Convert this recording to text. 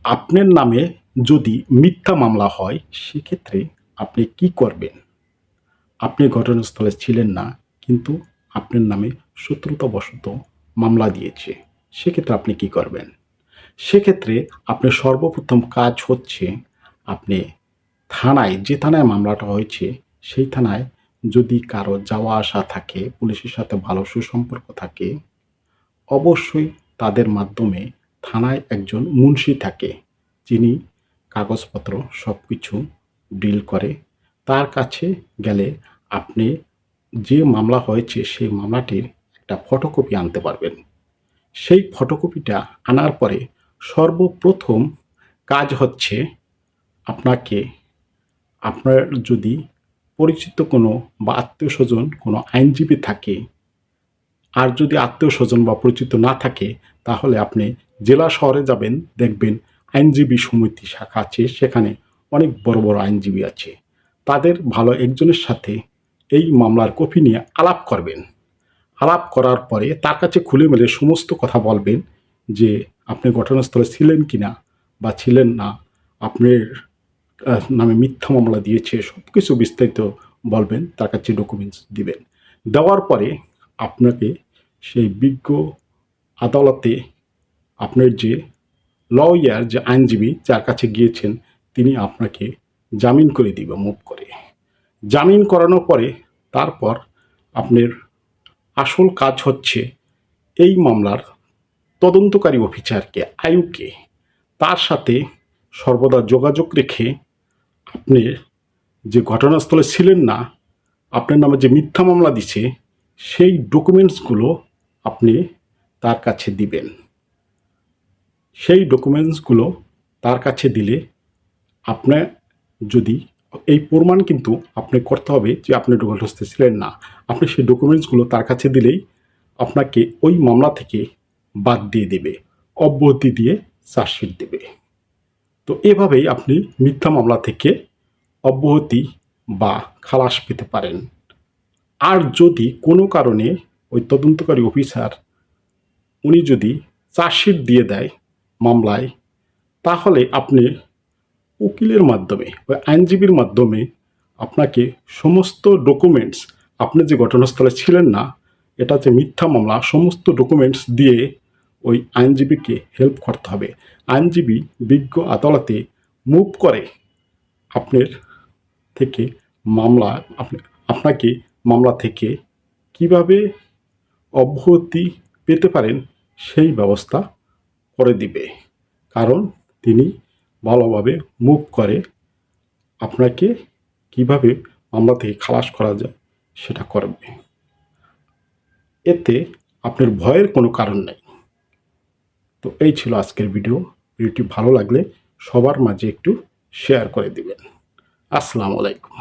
আপনার নামে যদি মিথ্যা মামলা হয় সেক্ষেত্রে আপনি কি করবেন? আপনি ঘটনাস্থলে ছিলেন না, কিন্তু আপনার নামে শত্রুতাবশত মামলা দিয়েছে। সেক্ষেত্রে আপনি কি করবেন? সেক্ষেত্রে আপনার সর্বপ্রথম কাজ হচ্ছে আপনি থানায়, যে থানায় মামলাটা হয়েছে সেই থানায় যদি কারো যাওয়া আসা থাকে, পুলিশের সাথে ভালো সুসম্পর্ক থাকে, অবশ্যই তাদের মাধ্যমে থানায় একজন মুন্সি থাকে, যিনি কাগজপত্র সবকিছু ডিল করে। তার কাছে গেলে আপনি যে মামলা হয়েছে সেই মামলাটির একটা ফটোকপি আনতে পারবেন। সেই ফটোকপিটা আনার পরে সর্বপ্রথম কাজ হচ্ছে আপনাকে, আপনার যদি পরিচিত কোনো বা আত্মীয়স্বজন কোনো আইনজীবী থাকে, আর যদি আত্মীয়স্বজন বা পরিচিত না থাকে, তাহলে আপনি জেলা শহরে যাবেন, দেখবেন আইনজীবী সমিতি শাখা আছে, সেখানে অনেক বড় বড় আইনজীবী আছে। তাদের ভালো একজনের সাথে এই মামলার কপি নিয়ে আলাপ করবেন। আলাপ করার পরে তার কাছে খুলে মেলে সমস্ত কথা বলবেন যে আপনি ঘটনাস্থলে ছিলেন কিনা বা ছিলেন না, আপনার নামে মিথ্যা মামলা দিয়েছে, সব কিছু বিস্তারিত বলবেন, তার কাছে ডকুমেন্টস দিবেন। দেওয়ার পরে আপনাকে সেই বিজ্ঞ আদালতে আপনার যে লয়ার, যে আইনজীবী যার কাছে গিয়েছেন, তিনি আপনাকে জামিন করে দিবে মুভ করে। জামিন করানোর পরে তারপর আপনার আসল কাজ হচ্ছে এই মামলার তদন্তকারী অফিসারকে, আইউকে, তার সাথে সর্বদা যোগাযোগ রেখে আপনি যে ঘটনাস্থলে ছিলেন না, আপনার নামে যে মিথ্যা মামলা দিছে, সেই ডকুমেন্টসগুলো আপনি তার কাছে দিবেন। সেই ডকুমেন্টসগুলো তার কাছে দিলে আপনার যদি এই প্রমাণ কিন্তু আপনি করতে হবে যে আপনি ঘটনাস্থলে ছিলেন না। আপনি সেই ডকুমেন্টসগুলো তার কাছে দিলেই আপনাকে ওই মামলা থেকে বাদ দিয়ে দেবে, অব্যাহতি দিয়ে চার্জশিট দেবে। তো এভাবেই আপনি মিথ্যা মামলা থেকে অব্যাহতি বা খালাস পেতে পারেন। আর যদি কোনো কারণে ওই তদন্তকারী অফিসার উনি যদি চার্জশিট দিয়ে দেয় মামলায়, তাহলে আপনি উকিলের মাধ্যমে, ওই আইনজীবীর মাধ্যমে আপনাকে সমস্ত ডকুমেন্টস, আপনি যে ঘটনাস্থলে ছিলেন না, এটা যে মিথ্যা মামলা, সমস্ত ডকুমেন্টস দিয়ে ওই আইনজীবীকে হেল্প করতে হবে। আইনজীবী বিজ্ঞ আদালতে মুভ করে আপনার থেকে মামলা, আপনাকে মামলা থেকে কিভাবে অব্যাহতি পেতে পারেন সেই ব্যবস্থা করে দিবে। কারণ তিনি ভালোভাবে মুভ করে আপনাকে কিভাবে মামলা থেকে খালাস করা যায় সেটা করবে। এতে আপনার ভয়ের কোনো কারণ নেই। তো এই ছিল আজকের ভিডিও। ভিডিওটি ভালো লাগলে সবার মাঝে একটু শেয়ার করে দিবেন। আসসালামু আলাইকুম।